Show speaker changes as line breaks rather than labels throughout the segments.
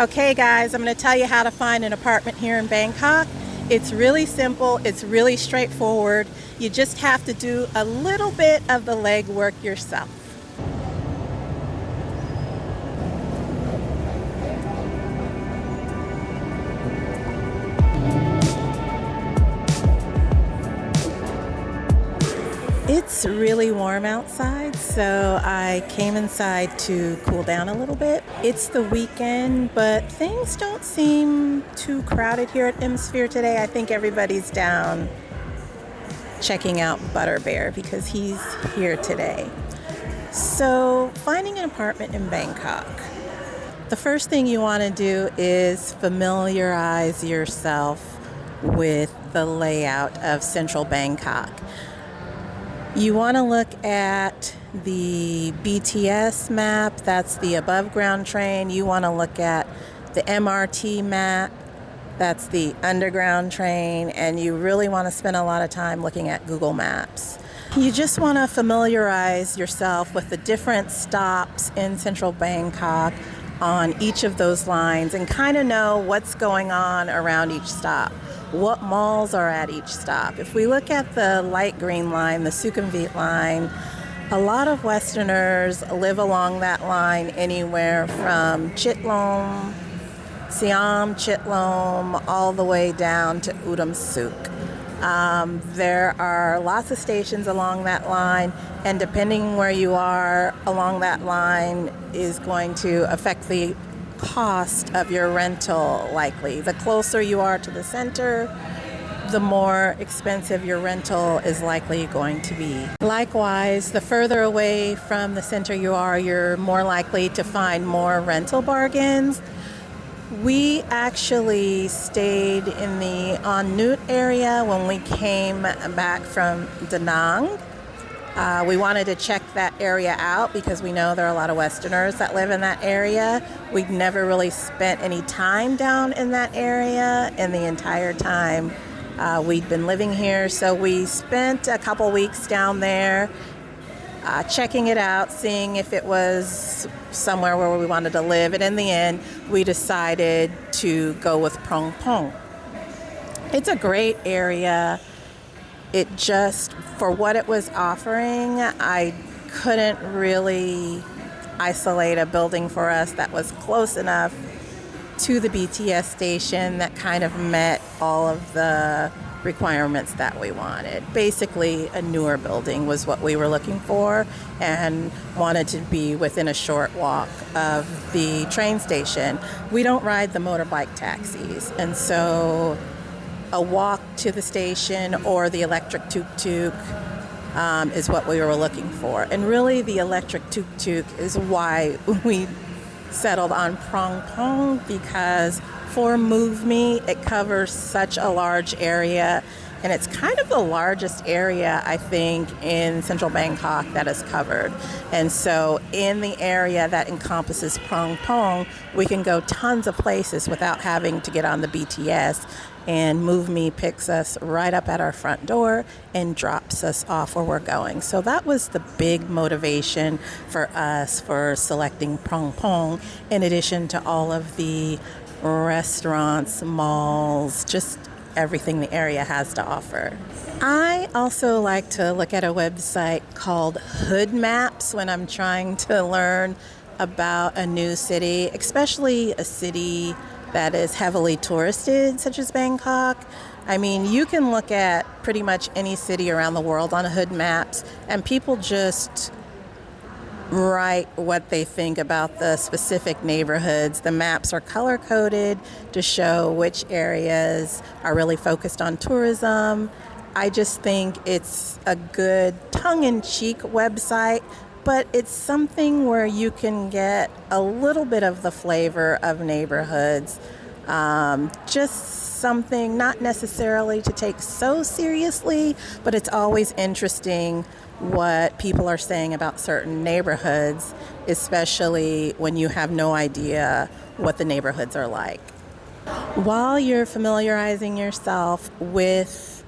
Okay guys, I'm going to tell you how to find an apartment here in Bangkok. It's really simple, it's really straightforward. You just have to do a little bit of the legwork yourself. It's really warm outside, so I came inside to cool down a little bit. It's the weekend, but things don't seem too crowded here at Hemisphere today. I think everybody's down checking out Butterbear because he's here today. So, finding an apartment in Bangkok. The first thing you want to do is familiarize yourself with the layout of central Bangkok. You want to look at the BTS map, that's the above ground train. You want to look at the MRT map, that's the underground train, and you really want to spend a lot of time looking at Google Maps. You just want to familiarize yourself with the different stops in central Bangkok on each of those lines and kind of know what's going on around each stop. What malls are at each stop. If we look at the light green line, the Sukhumvit line, a lot of Westerners live along that line anywhere from Chitlom, Siam, Chitlom, all the way down to Udom Suk. There are lots of stations along that line, and depending where you are along that line is going to affect the cost of your rental likely. The closer you are to the center, the more expensive your rental is likely going to be. Likewise, the further away from the center you are, you're more likely to find more rental bargains. We actually stayed in the An Nut area when we came back from Da Nang. We wanted to check that area out because we know there are a lot of Westerners that live in that area. We'd never really spent any time down in that area in the entire time we'd been living here. So we spent a couple weeks down there checking it out, seeing if it was somewhere where we wanted to live. And in the end, we decided to go with Prong Pong. It's a great area. It just, for what it was offering, I couldn't really isolate a building for us that was close enough to the BTS station that kind of met all of the requirements that we wanted. Basically, a newer building was what we were looking for and wanted to be within a short walk of the train station. We don't ride the motorbike taxis, and so a walk to the station or the electric tuk-tuk is what we were looking for. And really the electric tuk-tuk is why we settled on Prong Pong, because for MoveMe, it covers such a large area, and it's kind of the largest area, I think, in central Bangkok that is covered. And so in the area that encompasses Prong Pong, we can go tons of places without having to get on the BTS, and MoveMe picks us right up at our front door and drops us off where we're going. So that was the big motivation for us for selecting Prong Pong, in addition to all of the restaurants, malls, just everything the area has to offer. I also like to look at a website called Hood Maps when I'm trying to learn about a new city, especially a city that is heavily touristed, such as Bangkok. I mean, you can look at pretty much any city around the world on Hood Maps, and people just write what they think about the specific neighborhoods. The maps are color-coded to show which areas are really focused on tourism. I just think it's a good tongue-in-cheek website, but it's something where you can get a little bit of the flavor of neighborhoods. Just something not necessarily to take so seriously, but it's always interesting what people are saying about certain neighborhoods, especially when you have no idea what the neighborhoods are like. While you're familiarizing yourself with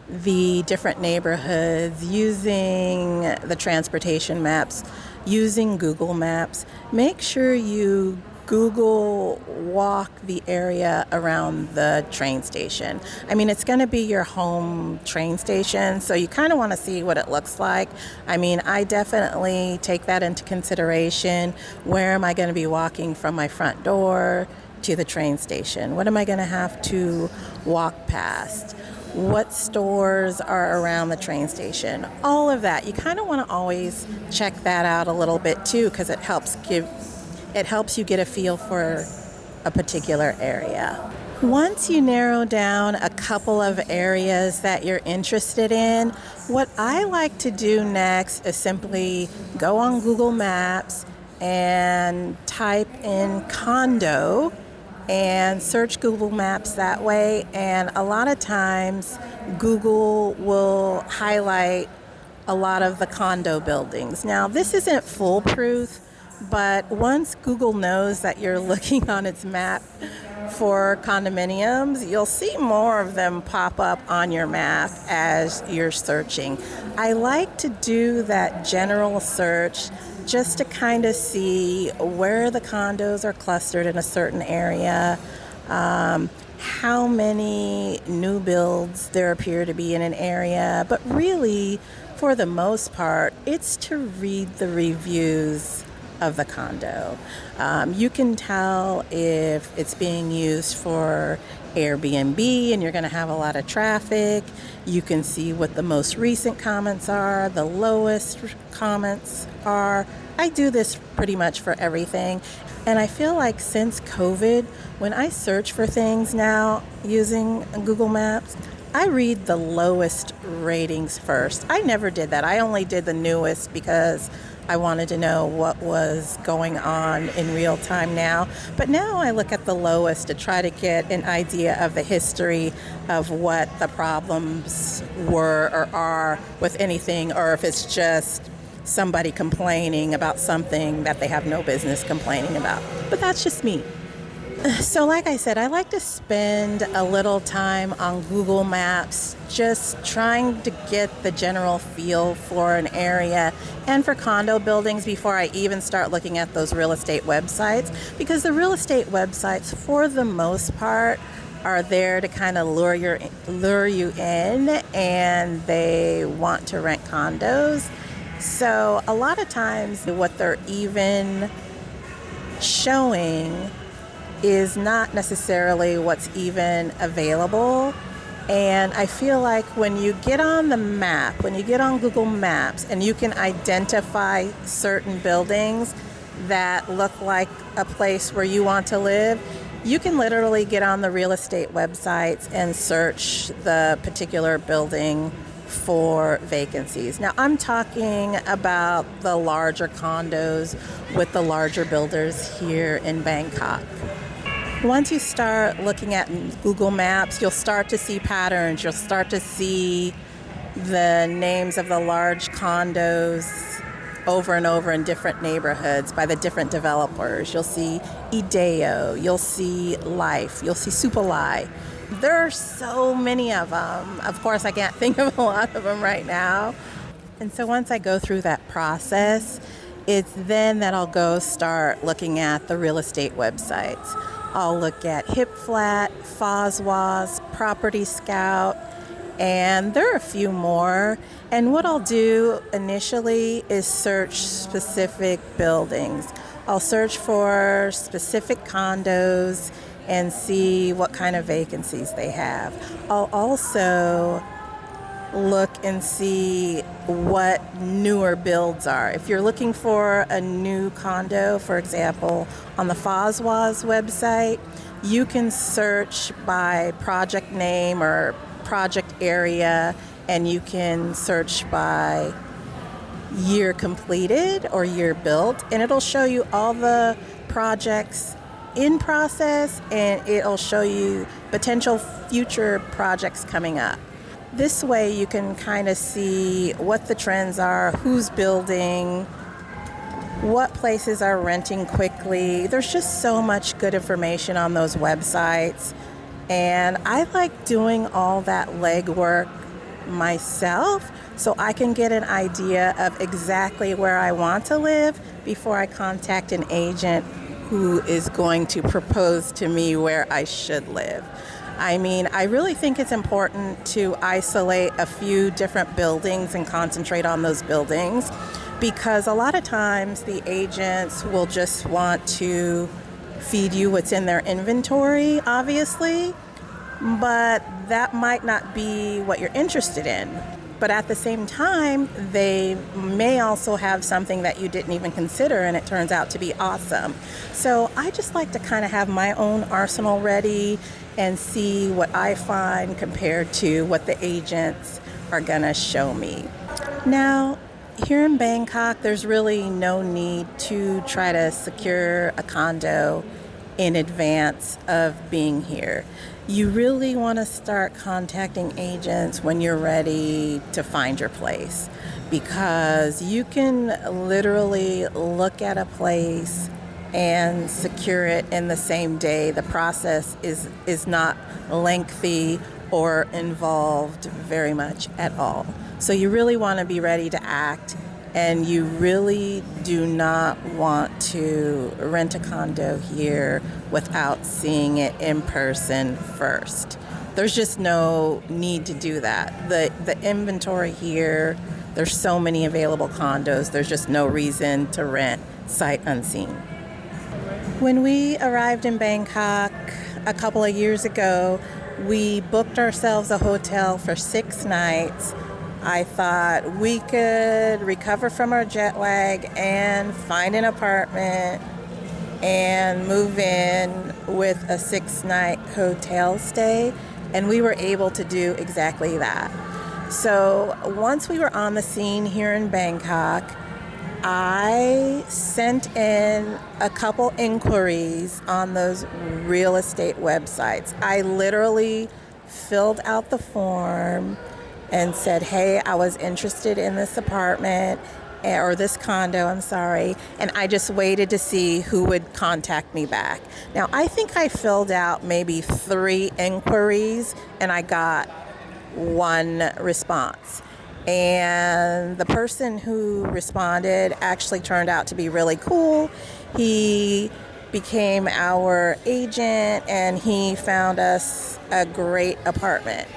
the different neighborhoods, using the transportation maps, using Google Maps, make sure you Google walk the area around the train station. I mean, it's going to be your home train station, so you kind of want to see what it looks like. I mean, I definitely take that into consideration. Where am I going to be walking from my front door to the train station? What am I going to have to walk past? What stores are around the train station? All of that. You kind of want to always check that out a little bit too, because it helps you get a feel for a particular area. Once you narrow down a couple of areas that you're interested in, what I like to do next is simply go on Google Maps and type in condo and search Google Maps that way. And a lot of times Google will highlight a lot of the condo buildings. Now, this isn't foolproof, but once Google knows that you're looking on its map for condominiums, you'll see more of them pop up on your map as you're searching. I like to do that general search just to kind of see where the condos are clustered in a certain area, how many new builds there appear to be in an area. But really, for the most part, it's to read the reviews of the condo. You can tell if it's being used for Airbnb and you're going to have a lot of traffic. You can see what the most recent comments are, the lowest comments are. I do this pretty much for everything. And I feel like since COVID, when I search for things now using Google Maps, I read the lowest ratings first. I never did that. I only did the newest because I wanted to know what was going on in real time now. But now I look at the lowest to try to get an idea of the history of what the problems were or are with anything, or if it's just somebody complaining about something that they have no business complaining about. But that's just me. So like I said, I like to spend a little time on Google Maps just trying to get the general feel for an area and for condo buildings before I even start looking at those real estate websites, because the real estate websites, for the most part, are there to kind of lure you in, and they want to rent condos. So a lot of times what they're even showing is not necessarily what's even available. And I feel like when you get on the map, when you get on Google Maps and you can identify certain buildings that look like a place where you want to live, you can literally get on the real estate websites and search the particular building for vacancies. Now, I'm talking about the larger condos with the larger builders here in Bangkok. Once you start looking at Google Maps, you'll start to see patterns. You'll start to see the names of the large condos over and over in different neighborhoods by the different developers. You'll see Ideo, you'll see Life, you'll see Supalai. There are so many of them. Of course, I can't think of a lot of them right now. And so once I go through that process, it's then that I'll go start looking at the real estate websites. I'll look at HipFlat, Foswas, Property Scout, and there are a few more. And what I'll do initially is search specific buildings. I'll search for specific condos and see what kind of vacancies they have. I'll also look and see what newer builds are. If you're looking for a new condo, for example, on the Foswas website, you can search by project name or project area, and you can search by year completed or year built, and it'll show you all the projects in process, and it'll show you potential future projects coming up. This way you can kind of see what the trends are, who's building, what places are renting quickly. There's just so much good information on those websites. And I like doing all that legwork myself so I can get an idea of exactly where I want to live before I contact an agent who is going to propose to me where I should live. I mean, I really think it's important to isolate a few different buildings and concentrate on those buildings, because a lot of times the agents will just want to feed you what's in their inventory, obviously, but that might not be what you're interested in. But at the same time, they may also have something that you didn't even consider and it turns out to be awesome. So I just like to kind of have my own arsenal ready and see what I find compared to what the agents are gonna show me. Now, here in Bangkok, there's really no need to try to secure a condo in advance of being here. You really want to start contacting agents when you're ready to find your place, because you can literally look at a place and secure it in the same day. The process is not lengthy or involved very much at all. So you really want to be ready to act, and you really do not want to rent a condo here without seeing it in person first. There's just no need to do that. The inventory here, there's so many available condos, there's just no reason to rent sight unseen. When we arrived in Bangkok a couple of years ago, we booked ourselves a hotel for 6 nights. I thought we could recover from our jet lag and find an apartment and move in with a 6-night hotel stay, and we were able to do exactly that. So once we were on the scene here in Bangkok, I sent in a couple inquiries on those real estate websites. I literally filled out the form and said, hey, I was interested in this apartment or this condo, and I just waited to see who would contact me back. Now, I think I filled out maybe 3 inquiries and I got 1 response. And the person who responded actually turned out to be really cool. He became our agent and he found us a great apartment.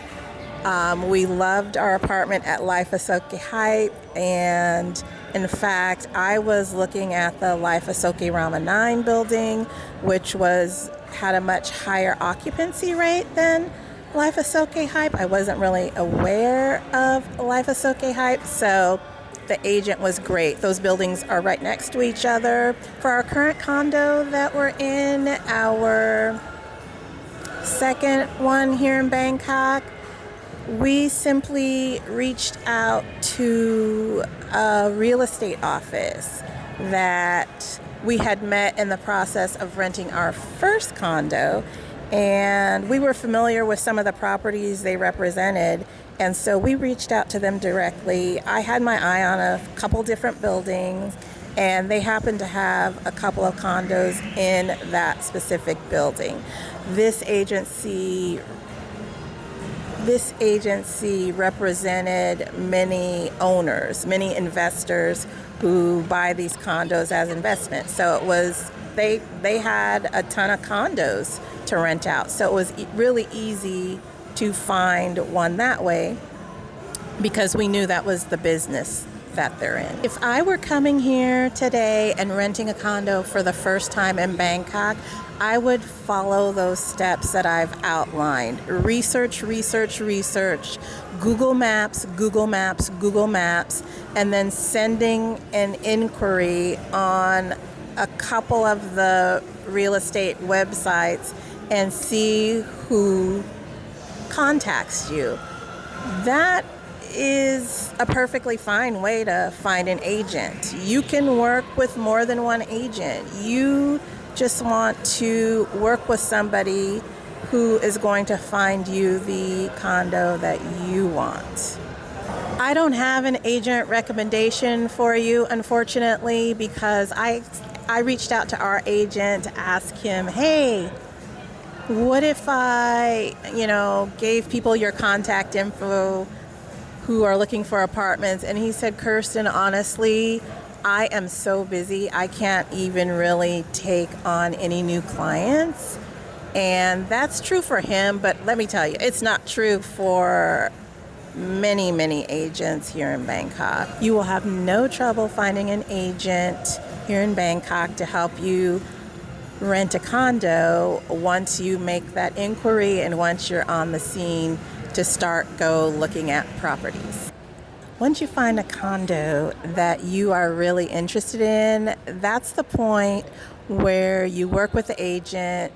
We loved our apartment at Life Asoke Hype, and in fact, I was looking at the Life Asoke Rama 9 building, which had a much higher occupancy rate than Life Asoke Hype. I wasn't really aware of Life Asoke Hype, so the agent was great. Those buildings are right next to each other. For our current condo that we're in, our second one here in Bangkok, we simply reached out to a real estate office that we had met in the process of renting our first condo, and we were familiar with some of the properties they represented, and so we reached out to them directly. I had my eye on a couple different buildings, and they happened to have a couple of condos in that specific building. This agency represented many owners, many investors who buy these condos as investments. So it was, they had a ton of condos to rent out. So it was really easy to find one that way because we knew that was the business that they're in. If I were coming here today and renting a condo for the first time in Bangkok, I would follow those steps that I've outlined. Research, Google Maps, and then sending an inquiry on a couple of the real estate websites and see who contacts you. That is a perfectly fine way to find an agent. You can work with more than one agent. You just want to work with somebody who is going to find you the condo that you want. I don't have an agent recommendation for you, unfortunately, because I reached out to our agent to ask him, hey, what if I, gave people your contact info who are looking for apartments? And he said, Kirsten, honestly, I am so busy, I can't even really take on any new clients. And that's true for him, but let me tell you, it's not true for many, many agents here in Bangkok. You will have no trouble finding an agent here in Bangkok to help you rent a condo once you make that inquiry and once you're on the scene to go looking at properties. Once you find a condo that you are really interested in, that's the point where you work with the agent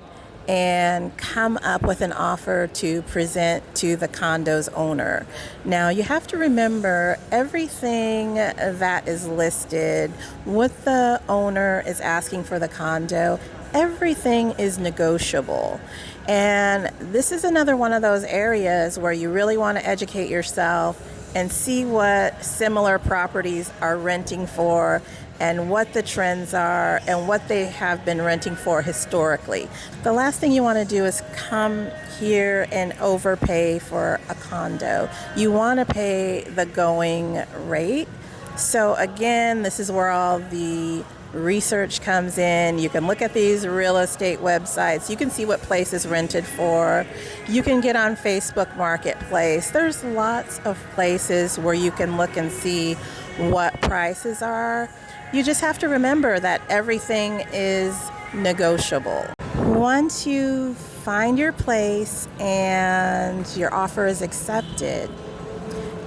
and come up with an offer to present to the condo's owner. Now, you have to remember everything that is listed, what the owner is asking for the condo, everything is negotiable. And this is another one of those areas where you really want to educate yourself and see what similar properties are renting for and what the trends are and what they have been renting for historically. The last thing you want to do is come here and overpay for a condo. You want to pay the going rate. So again, this is where all the research comes in. You can look at these real estate websites. You can see what place is rented for. You can get on Facebook Marketplace. There's lots of places where you can look and see what prices are. You just have to remember that everything is negotiable. Once you find your place and your offer is accepted,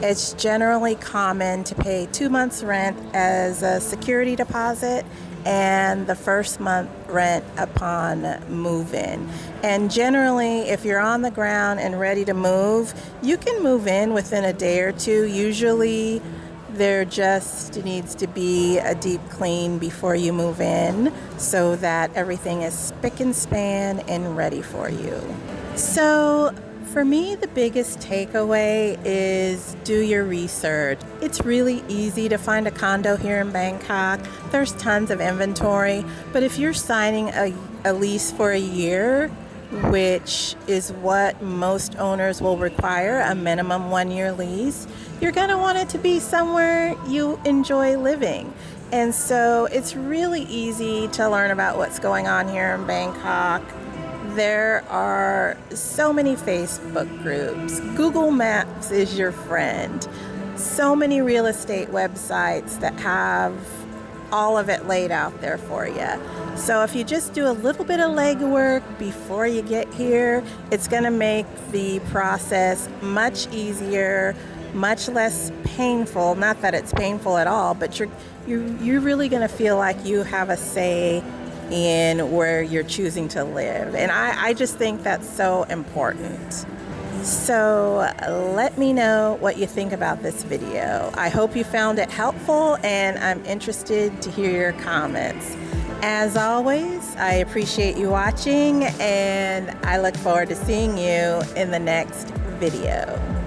it's generally common to pay 2 months' rent as a security deposit and the first month rent upon move-in. And generally, if you're on the ground and ready to move, you can move in within a day or two. Usually, there just needs to be a deep clean before you move in so that everything is spick and span and ready for you. So, for me, the biggest takeaway is do your research. It's really easy to find a condo here in Bangkok. There's tons of inventory, but if you're signing a lease for a year, which is what most owners will require, a minimum 1-year lease, you're going to want it to be somewhere you enjoy living. And so it's really easy to learn about what's going on here in Bangkok. There are so many Facebook groups. Google Maps is your friend. So many real estate websites that have all of it laid out there for you. So if you just do a little bit of legwork before you get here, it's going to make the process much easier, much less painful. Not that it's painful at all, but you're really going to feel like you have a say in where you're choosing to live. And I just think that's so important. So let me know what you think about this video. I hope you found it helpful, and I'm interested to hear your comments. As always, I appreciate you watching, and I look forward to seeing you in the next video.